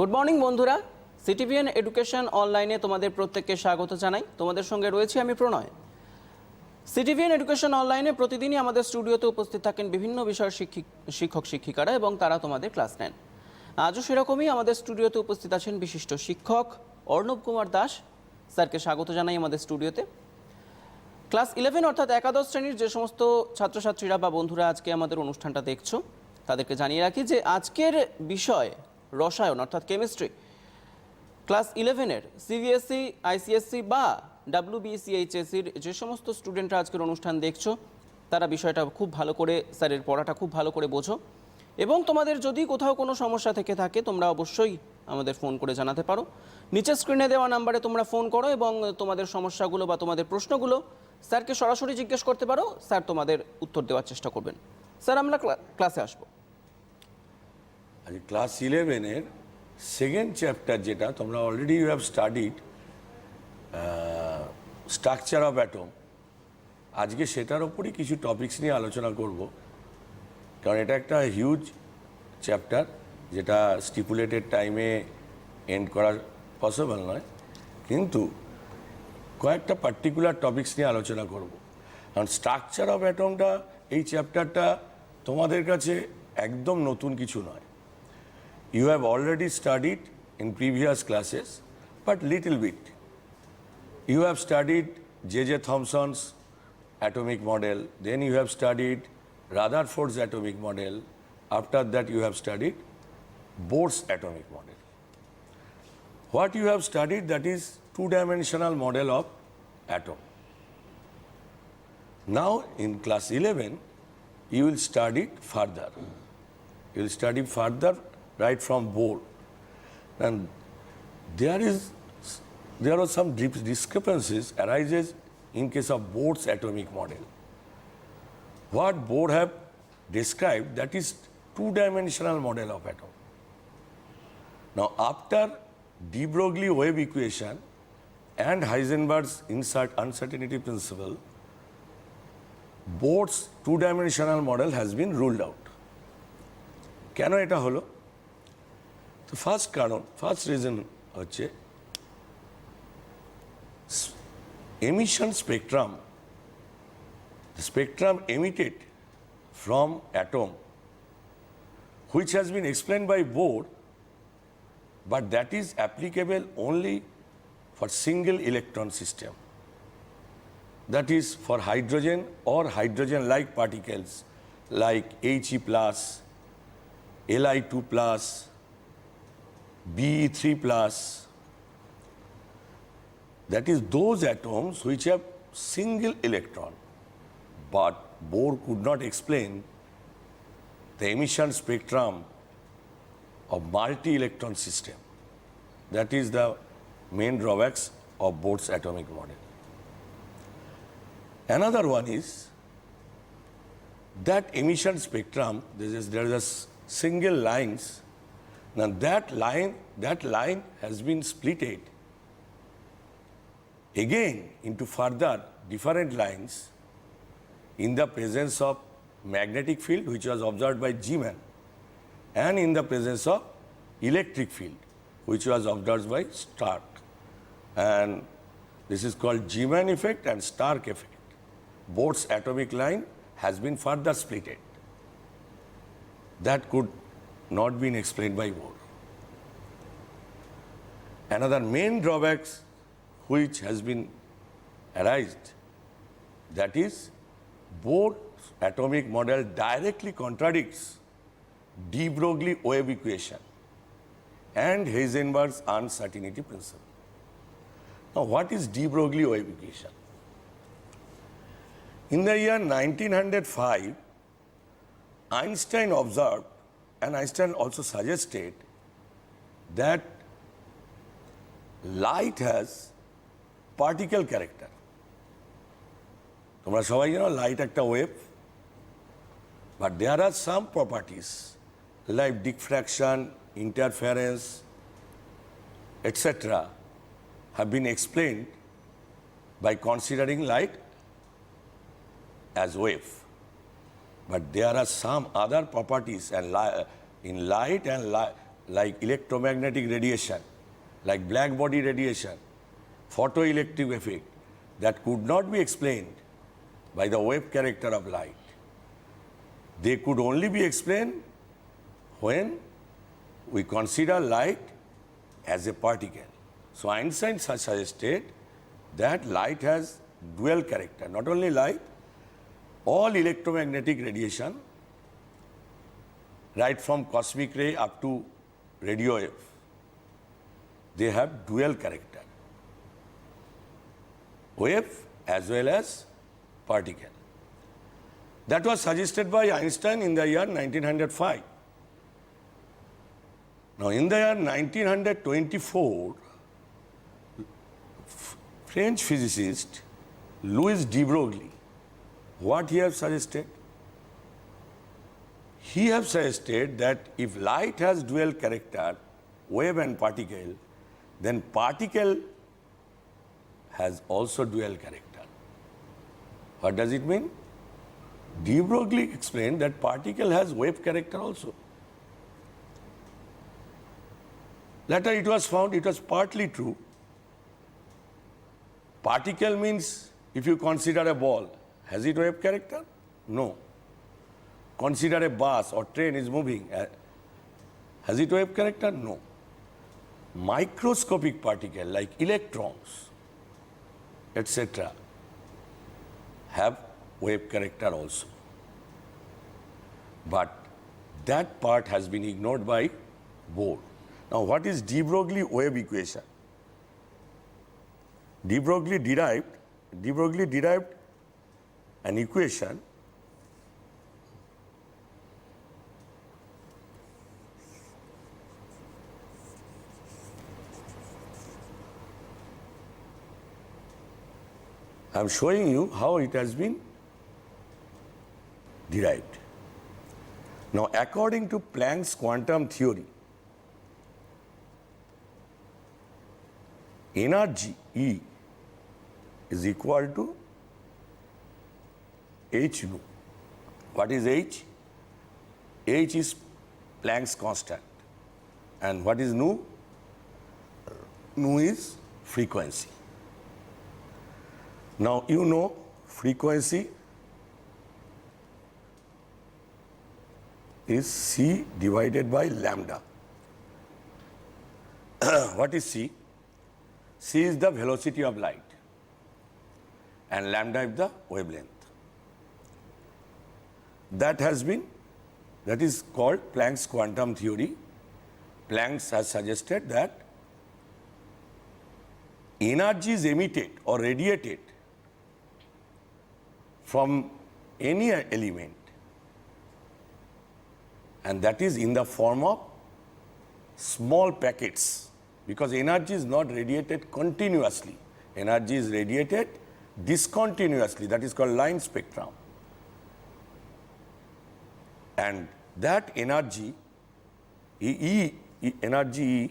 Good morning বন্ধুরা, CTVN education অনলাইনে তোমাদের প্রত্যেককে স্বাগত জানাই। তোমাদের সঙ্গে রয়েছি আমি প্রণয়। সিটিভিএন এডুকেশন অনলাইনে প্রতিদিনই আমাদের স্টুডিওতে উপস্থিত থাকেন বিভিন্ন বিষয়ের শিক্ষক শিক্ষিকারা এবং তারা তোমাদের ক্লাস নেন। আজও সেরকমই আমাদের স্টুডিওতে উপস্থিত আছেন বিশিষ্ট শিক্ষক অর্ণব কুমার দাস। স্যারকে স্বাগত জানাই আমাদের স্টুডিওতে। ক্লাস 11 অর্থাৎ একাদশ শ্রেণীর যে সমস্ত ছাত্রছাত্রীরা বা বন্ধুরা আজকে আমাদের অনুষ্ঠানটা দেখছো, তাদেরকে জানিয়ে রাখি যে আজকের বিষয় রসায়ন অর্থাৎ কেমিস্ট্রি। ক্লাস 11-এর সিবিএসই, আইসিএসসি বা WBCHSCর যে সমস্ত স্টুডেন্টরা আজকের অনুষ্ঠান দেখছো, তারা বিষয়টা খুব ভালো করে, স্যারের পড়াটা খুব ভালো করে বোঝো। এবং তোমাদের যদি কোথাও কোনো সমস্যা থেকে থাকে তোমরা অবশ্যই আমাদের ফোন করে জানাতে পারো। নিচে স্ক্রিনে দেওয়া নাম্বারে তোমরা ফোন করো এবং তোমাদের সমস্যাগুলো বা তোমাদের প্রশ্নগুলো স্যারকে সরাসরি জিজ্ঞেস করতে পারো। স্যার তোমাদের উত্তর দেওয়ার চেষ্টা করবেন। স্যার, আমরা ক্লাসে আসবো। আজ ক্লাস 11-এর সেকেন্ড চ্যাপ্টার, যেটা তোমরা already you have studied structure of atom, আজকে সেটার ওপরই কিছু টপিকস নিয়ে আলোচনা করব। কারণ এটা একটা হিউজ চ্যাপ্টার, যেটা স্টিপুলেটেড টাইমে এন্ড করা পসিবল নয়, কিন্তু কয়েকটা পার্টিকুলার টপিকস নিয়ে আলোচনা করব। কারণ স্ট্রাকচার অফ অ্যাটমটা, এই চ্যাপ্টারটা তোমাদের কাছে একদম নতুন কিছু নয়। You have already studied in previous classes, but little bit. You have studied J.J. Thomson's atomic model, then you have studied Rutherford's atomic model, after that you have studied Bohr's atomic model. What you have studied, that is two-dimensional model of atom. Now in class 11, you will study further. You will study further right from Bohr, and there are some discrepancies arises in case of Bohr's atomic model. What Bohr have described, that is two-dimensional model of atom. Now after de Broglie wave equation and Heisenberg's uncertainty principle, Bohr's two-dimensional model has been ruled out. কেন এটা হলো? তো first reason হচ্ছে emission spectrum emitted from atom, which has been explained by Bohr, but that is applicable only for single electron system, that is for hydrogen or hydrogen-like particles like He+, Li2+, Be3+, that is those atoms which have single electron. But Bohr could not explain the emission spectrum of multi-electron system. That is the main drawbacks of Bohr's atomic model. Another one is that emission spectrum, there is a single lines. Now that line has been splitted again into further different lines in the presence of magnetic field, which was observed by Zeeman, and in the presence of electric field, which was observed by Stark. And this is called Zeeman effect and Stark effect. Bohr's atomic line has been further splitted. That could not been explained by Bohr. Another main drawbacks which has been arised, that is Bohr's atomic model directly contradicts de Broglie wave equation and Heisenberg's uncertainty principle. Now what is de Broglie wave equation? In the year 1905, Einstein observed, and Einstein also suggested, that light has particle character. তোমরা সবাই জানো light একটা wave, but there are some properties like diffraction, interference, etc. have been explained by considering light as wave. But there are some other properties and in light and like electromagnetic radiation, like black body radiation, photoelectric effect, that could not be explained by the wave character of light. They could only be explained when we consider light as a particle. So Einstein suggested that light has dual character. Not only light, all electromagnetic radiation, right from cosmic ray up to radio wave, they have dual character. Wave as well as particle. That was suggested by Einstein in the year 1905. Now, in the year 1924, French physicist Louis de Broglie, what he has suggested? He has suggested that if light has dual character, wave and particle, then particle has also dual character. What does it mean? De Broglie explained that particle has wave character also. Later it was found it was partly true. Particle means, if you consider a ball, has it wave character? No. Consider a bus or train is moving, has it wave character? No. Microscopic particle like electrons, etc., have wave character also. But that part has been ignored by Bohr. Now, what is de Broglie wave equation? De Broglie derived an equation I am showing you how it has been derived. Now, according to Planck's quantum theory, energy E is equal to h nu. What is h? H is Planck's constant. And what is nu? Nu is frequency. Now, you know frequency is c divided by lambda. What is c? C is the velocity of light and lambda is the wavelength. That is called Planck's quantum theory. Planck has suggested that energy is emitted or radiated from any element, and that is in the form of small packets, because energy is not radiated continuously. Energy is radiated discontinuously. That is called line spectrum. And that energy, energy E,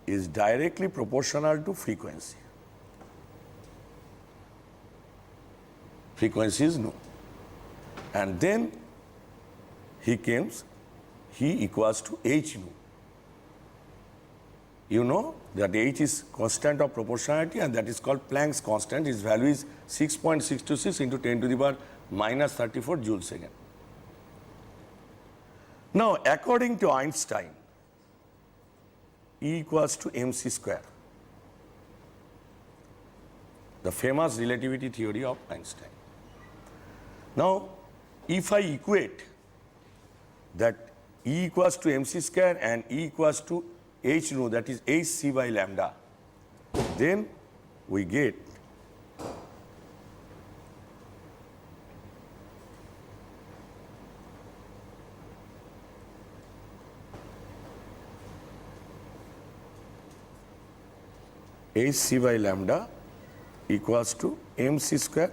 is directly proportional to frequency. Frequency is nu. And then he equals to h nu. You know that h is constant of proportionality, and that is called Planck's constant. Its value is 6.626 into 10 to the power minus 34 joule second. Now, according to Einstein, E equals to mc square, the famous relativity theory of Einstein. Now, if I equate that E equals to mc square and E equals to h nu, that is hc by lambda, then we get hc by lambda equals to mc square.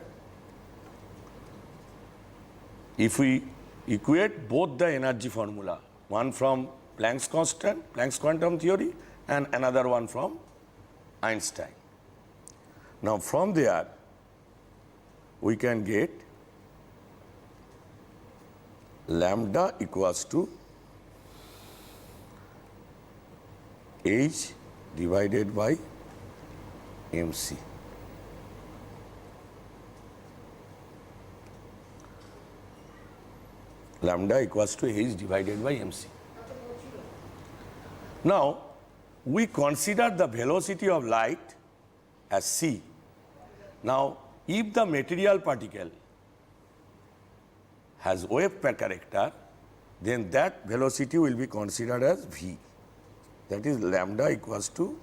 If we equate both the energy formula, one from Planck's constant, Planck's quantum theory, and another one from Einstein. Now, from there, we can get lambda equals to H divided by MC. Lambda equals to H divided by MC. Now, we consider the velocity of light as c. Now, if the material particle has wave character, then that velocity will be considered as v. That is lambda equals to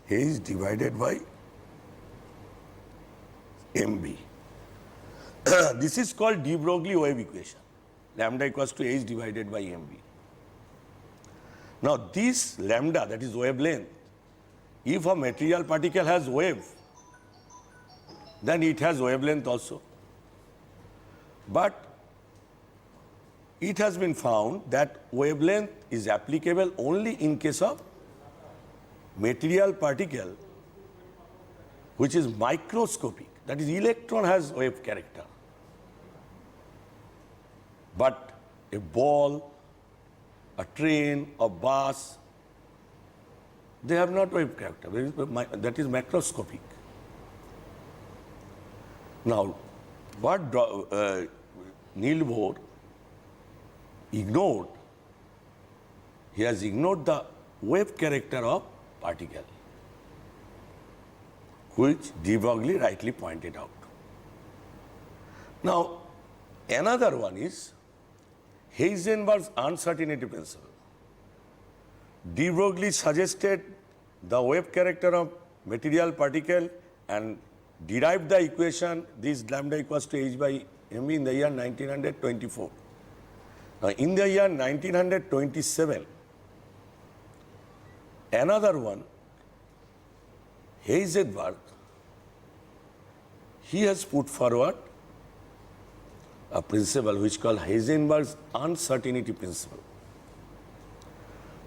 h divided by mb. This is called de Broglie wave equation. Lambda equals to h divided by mb. Now this lambda, that is wavelength, if a material particle has wave, then it has wavelength also. But it has been found that wavelength is applicable only in case of material particle which is microscopic, that is electron has wave character. But a ball, a train, a bus, they have not wave character, that is macroscopic. Now, what Niels Bohr ignored, he has ignored the wave character of particle, which de Broglie rightly pointed out. Now, another one is Heisenberg's uncertainty principle. De Broglie suggested the wave character of material particle and derived the equation this lambda equals to h by mv in the year 1924. Now, in the year 1927, another one, Heisenberg, he has put forward a principle which is called Heisenberg's uncertainty principle.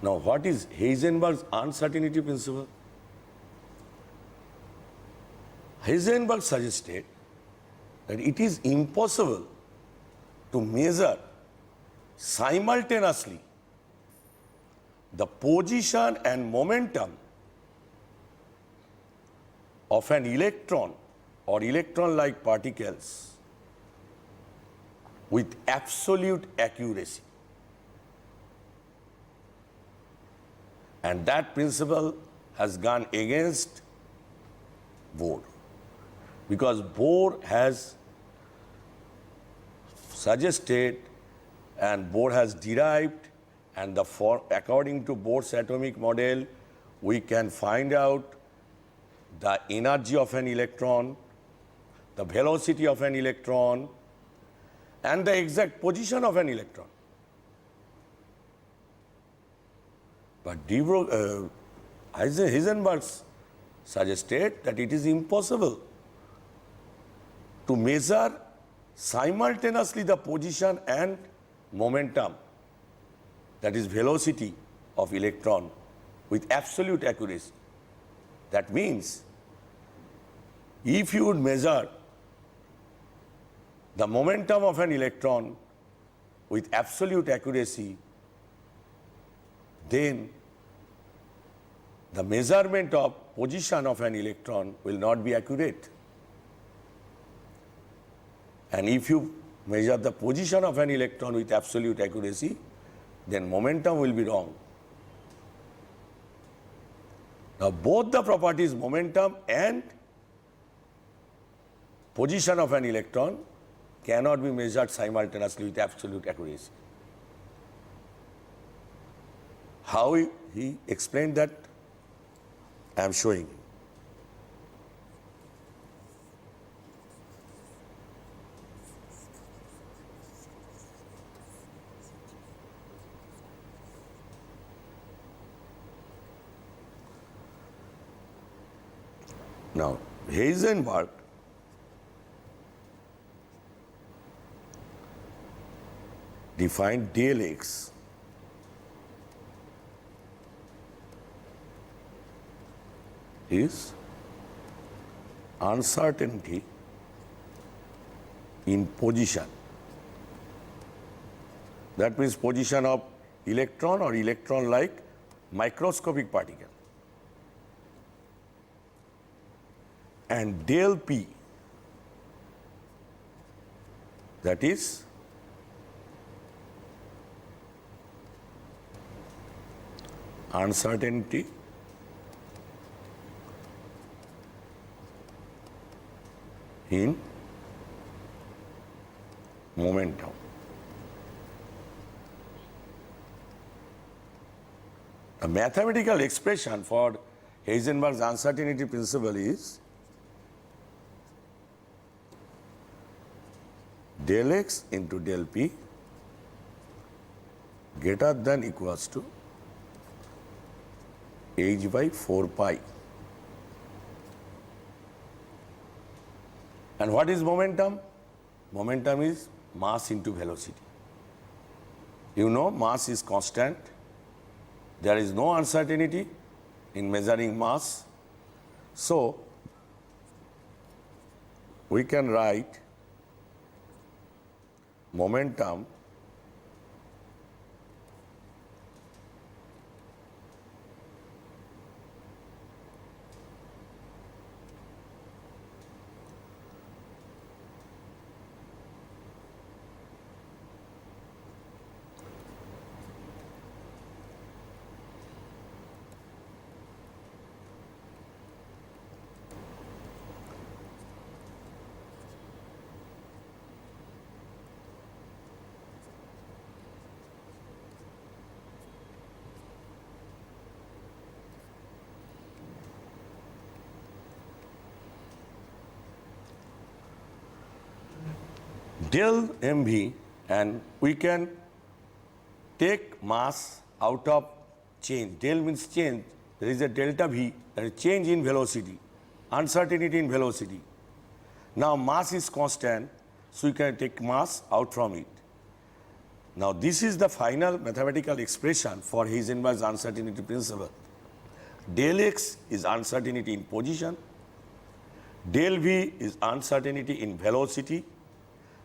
Now, what is Heisenberg's uncertainty principle? Heisenberg suggested that it is impossible to measure simultaneously the position and momentum of an electron or electron-like particles with absolute accuracy. And that principle has gone against Bohr, because Bohr has suggested and Bohr has derived, and according to Bohr's atomic model, we can find out the energy of an electron, the velocity of an electron, and the exact position of an electron. But Heisenberg suggested that it is impossible to measure simultaneously the position and momentum, that is velocity of electron, with absolute accuracy. That means if you would measure the momentum of an electron with absolute accuracy, then the measurement of position of an electron will not be accurate. And if you measure the position of an electron with absolute accuracy, then momentum will be wrong. Now, both the properties, momentum and position of an electron, cannot be measured simultaneously with absolute accuracy. How he explained that, I am showing you. Now, Heisenberg defined del X is uncertainty in position. That means position of electron or electron-like microscopic particle. And del P, that is uncertainty in momentum. The mathematical expression for Heisenberg's uncertainty principle is del x into del P greater than equals to h by 4 pi. And what is momentum? Momentum is mass into velocity. You know mass is constant. There is no uncertainty in measuring mass. So, we can write momentum del mv, and we can take mass out of change. Del means change. There is a delta v, that is change in velocity, uncertainty in velocity. Now mass is constant, so we can take mass out from it. Now this is the final mathematical expression for Heisenberg's uncertainty principle. Del x is uncertainty in position, del v is uncertainty in velocity,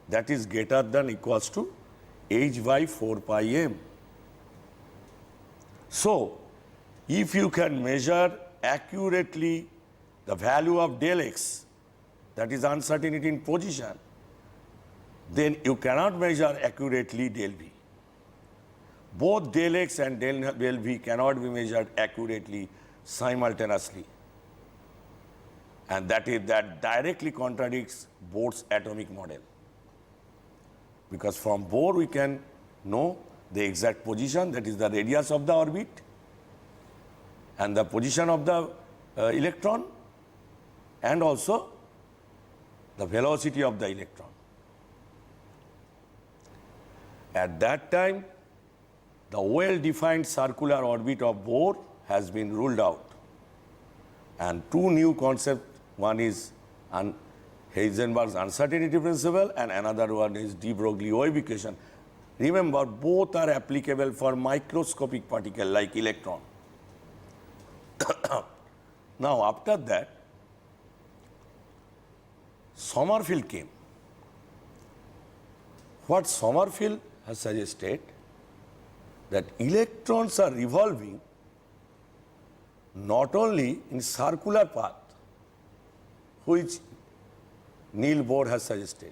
that is greater than equals to h by 4 pi m. So, if you can measure accurately the value of del x, that is uncertainty in position, then you cannot measure accurately del v. Both del x and del v cannot be measured accurately simultaneously. And that directly contradicts Bohr's atomic model. Because from Bohr we can know the exact position, that is the radius of the orbit and the position of the electron, and also the velocity of the electron. At that time, the well-defined circular orbit of Bohr has been ruled out. And two new concepts, one is Heisenberg's uncertainty principle and another one is de Broglie equation. Remember, both are applicable for microscopic particle like electron. Now, after that, Sommerfeld came. What Sommerfeld has suggested, that electrons are revolving not only in circular path, which Niels Bohr has suggested.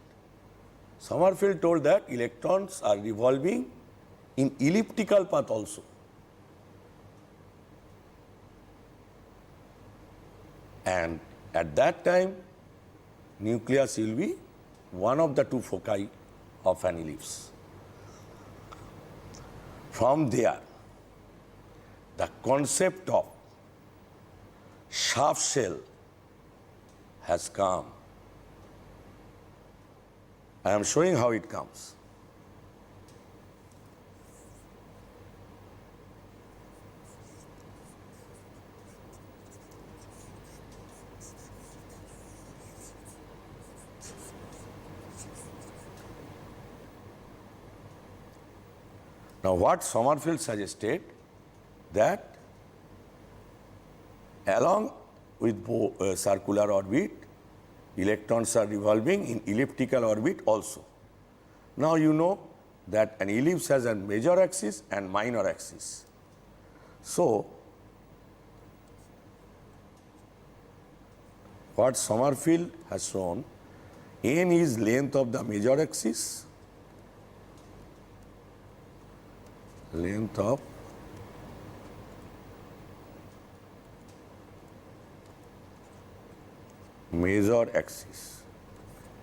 Sommerfeld told that electrons are revolving in elliptical path also. And at that time, nucleus will be one of the two foci of an ellipse. From there, the concept of shaft shell has come. I am showing how it comes. Now, what Sommerfeld suggested, that along with circular orbit, electrons are revolving in elliptical orbit also. Now you know that an ellipse has a major axis and minor axis. So what Sommerfeld has shown, n is length of the major axis, length of major axis,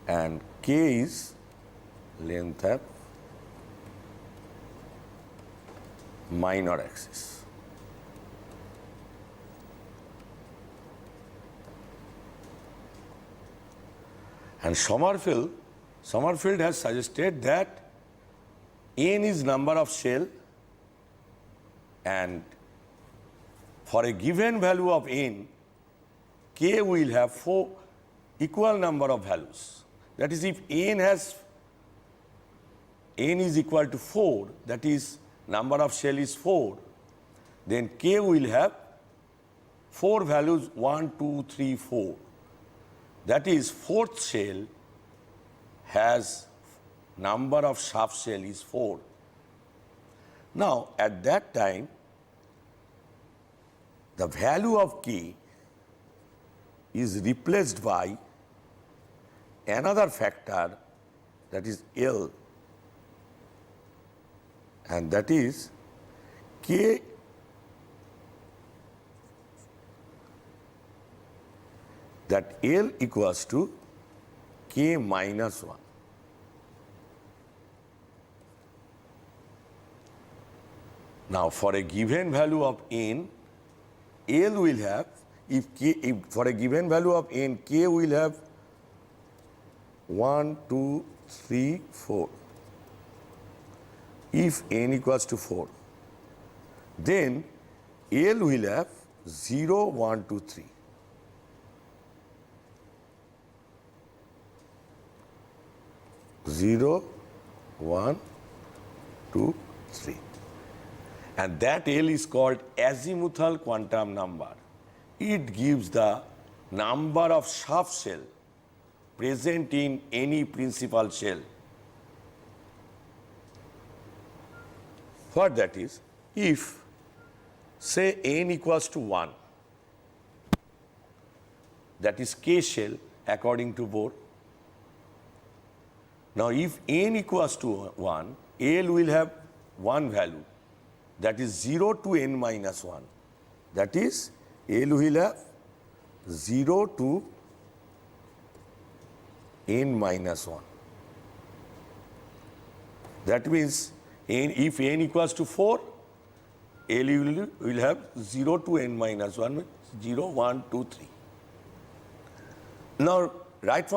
and k is length of minor axis. And Sommerfeld has suggested that n is number of shell, and for a given value of n, k will have 4 equal number of values. That is, if n is equal to 4, that is number of shell is 4, then k will have 4 values 1, 2, 3, 4. That is, fourth shell has number of shaft shell is 4. Now, at that time, the value of k is replaced by another factor, that is L, and that is k that L equals to k minus 1. Now, for a given value of n, L will have, if for a given value of n, k will have 1, 2, 3, 4. If n equals to 4, then L will have 0, 1, 2, 3. 0, 1, 2, 3. And that L is called azimuthal quantum number. It gives the number of shaft shell present in any principal shell. What that is, if say n equals to 1, that is k shell according to Bohr. Now, if n equals to 1, L will have one value, that is 0 to n minus 1. That is, L will have 0 to n minus 1. That means, if n equals to 4, L will have 0 to n minus 1, 0, 1, 2, 3. Now,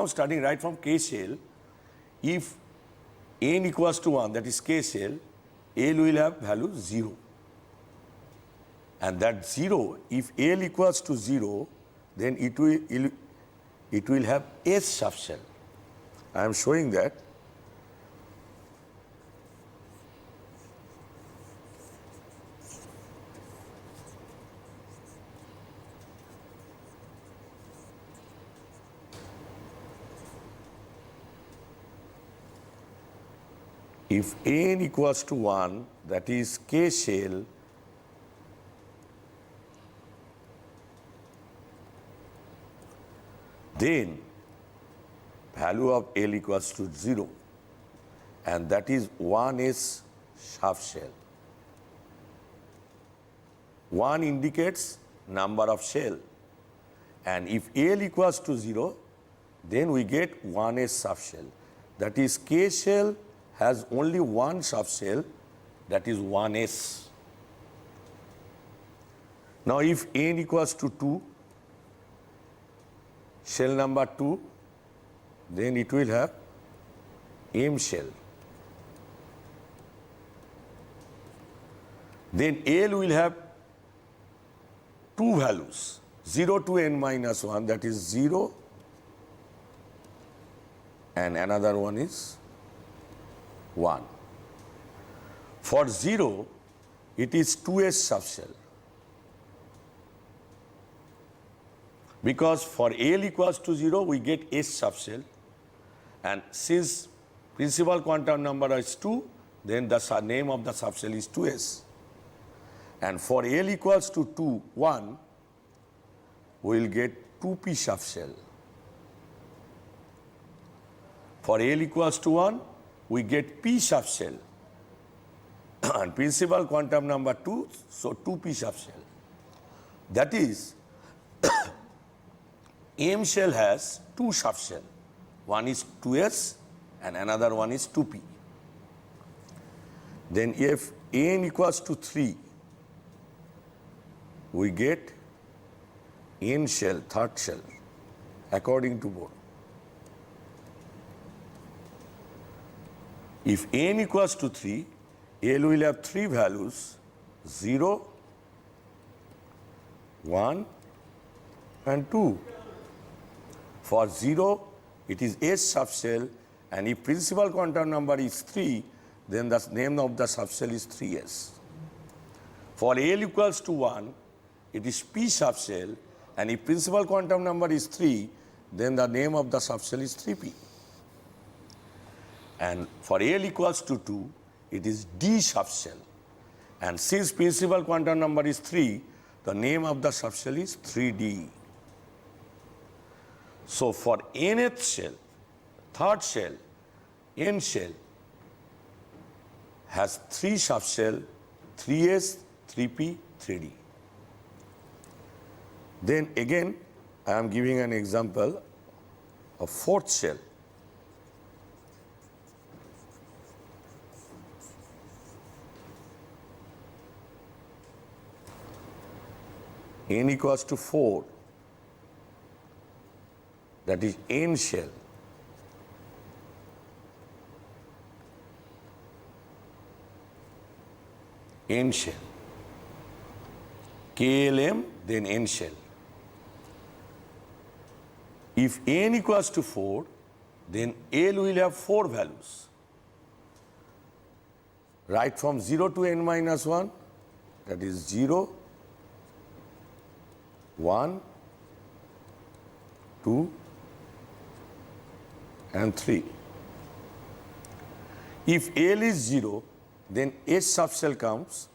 starting right from k shell, if n equals to 1, that is k shell, L will have value 0. And that 0, if L equals to 0, then it will have S shaft shell. I am showing that. If n equals to 1, that is k shell, then value of L equals to 0, and that is 1s shaft shell. 1 indicates number of shell, and if L equals to 0, then we get 1s shaft shell. That is, k shell has only one shaft shell, that is 1s. Now, if n equals to 2, shell number 2, then it will have M shell. Then L will have two values, 0 to n minus 1, that is 0, and another one is 1. For 0, it is 2s shaft shell. Because for L equals to 0, we get S shaft shell. And since principal quantum number is 2, then the name of the shaft shell is 2s. And for L equals to 2, 1, we will get 2p subshell. For L equals to 1, we get p subshell. And principal quantum number 2, so 2p subshell. That is, M shell has 2 subshell. One is 2s and another one is 2p. Then if n equals to 3, we get n shell, third shell, according to Bohr. If n equals to 3, L will have 3 values, 0, 1, and 2. For 0, it is S subshell, and if principal quantum number is 3, then the name of the subshell is 3s. For L equals to 1, it is P subshell, and if principal quantum number is 3, then the name of the subshell is 3p. And for L equals to 2, it is D subshell. And since principal quantum number is 3, the name of the subshell is 3D. So for nth shell, third shell, n shell has 3 subshell, 3s, 3p, 3d. Then again, I am giving an example of fourth shell. N equals to 4, that is n shell. N shell. KLM, then n shell. If n equals to 4, then L will have 4 values. Right from 0 to n minus 1, that is 0, 1, 2, and 3. If L is 0, then S subshell comes,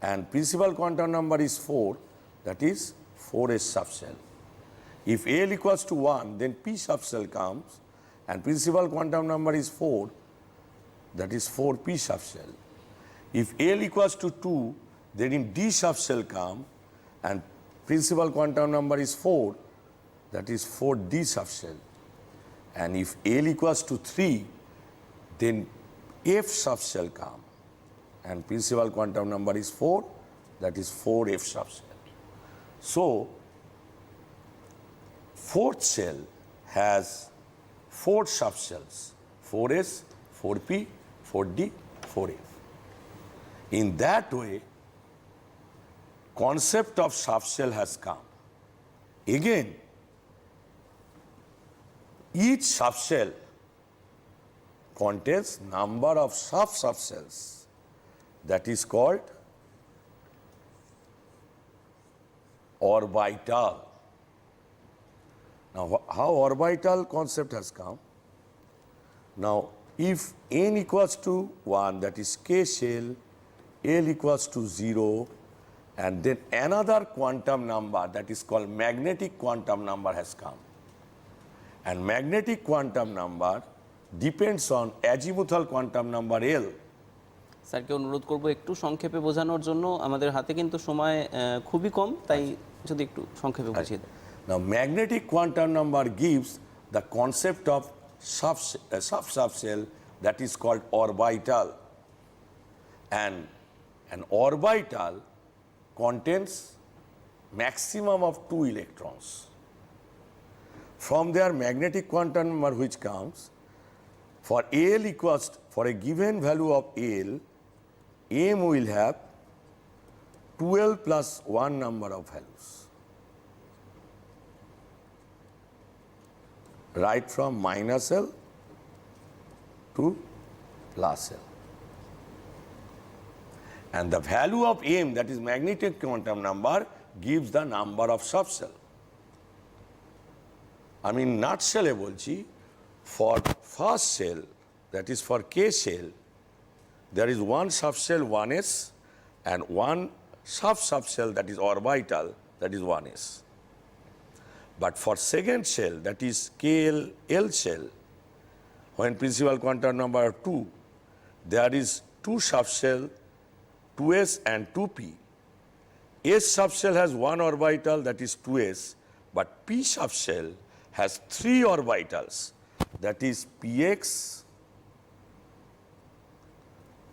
and principal quantum number is 4, that is 4s subshell. If L equals to 1, then P subshell comes, and principal quantum number is 4, that is 4p subshell. If L equals to 2, then in D subshell come, and principal quantum number is 4, that is 4d subshell. And if L equals to 3, then F subshell come, and principal quantum number is 4, that is 4f subshell. So, fourth shell has 4 subshells, 4s, 4p, 4d, 4f. In that way, concept of subshell has come. Again, each subshell contains number of sub-subshells, that is called orbital. Now, how orbital concept has come? Now, if n equals to 1, that is k shell, L equals to 0, and then another quantum number, that is called magnetic quantum number, has come. And magnetic quantum number depends on azimuthal quantum number L. স্যারকে অনুরোধ করব একটু সংক্ষেপে বোঝানোর জন্য, আমাদের হাতে কিন্তু সময় খুবই কম, তাই যদি একটু সংক্ষেপে বুঝিয়ে দেন। Now, magnetic quantum number gives the concept of subshell, that is called orbital. And an orbital contains maximum of 2 electrons. From their magnetic quantum number which comes, for L equals, for a given value of L, M will have 12 plus 1 number of values. Right from minus L to plus L. And the value of M, that is magnetic quantum number, gives the number of subshell. I mean, nutshell e bolchi, for first shell, that is for K shell, there is one subshell 1s and one subshell that is orbital, that is 1s. But for second shell, that is KL shell, when principal quantum number are 2, there is 2 subshell, 2s and 2p. S subshell has 1 orbital, that is 2s, but p subshell has 3 orbitals, that is px,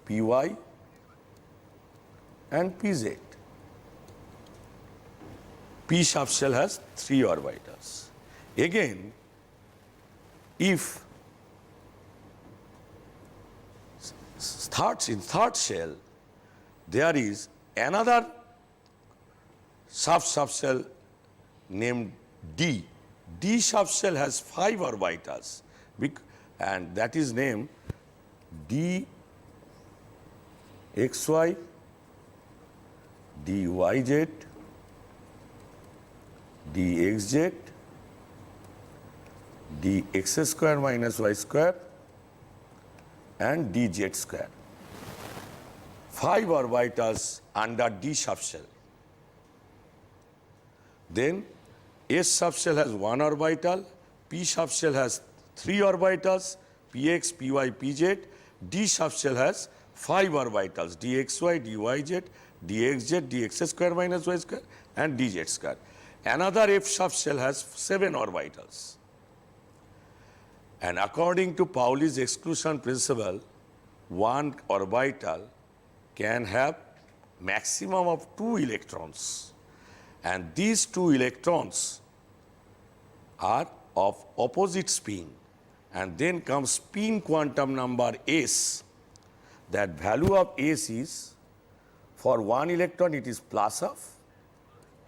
py and pz. P subshell has 3 orbitals. Again, if in third shell there is another subshell named D. D subshell has 5 orbitals and that is named dxy, dyz, dxz, dx square minus y square and dz square. 5 orbitals under D subshell. Then S subshell has 1 orbital, P subshell has 3 orbitals, px, py, pz. D subshell has 5 orbitals, dxy, dyz, dxz, dx square minus y square and dz square. Another F subshell has 7 orbitals. And according to Pauli's exclusion principle, one orbital can have maximum of 2 electrons. And these 2 electrons are of opposite spin. And then comes spin quantum number s. That value of s is, for one electron it is plus half,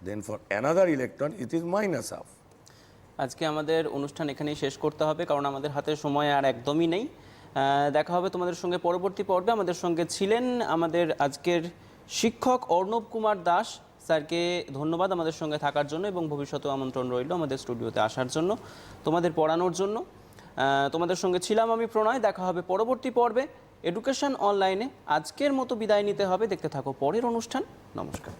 then for another electron it is minus half. আজকে আমাদের অনুষ্ঠান এখানেই শেষ করতে হবে, কারণ আমাদের হাতে সময় আর একদমই নেই। দেখা হবে তোমাদের সঙ্গে পরবর্তী পর্বে। আমাদের সঙ্গে ছিলেন আমাদের আজকের শিক্ষক অর্ণব কুমার দাস। স্যারকে ধন্যবাদ আমাদের সঙ্গে থাকার জন্য, এবং ভবিষ্যতেও আমন্ত্রণ রইল আমাদের স্টুডিওতে আসার জন্য, তোমাদের পড়ানোর জন্য। তোমাদের সঙ্গে ছিলাম আমি প্রণয়। দেখা হবে পরবর্তী পর্বে এডুকেশন অনলাইনে। আজকের মতো বিদায় নিতে হবে। দেখতে থাকো পরের অনুষ্ঠান। নমস্কার।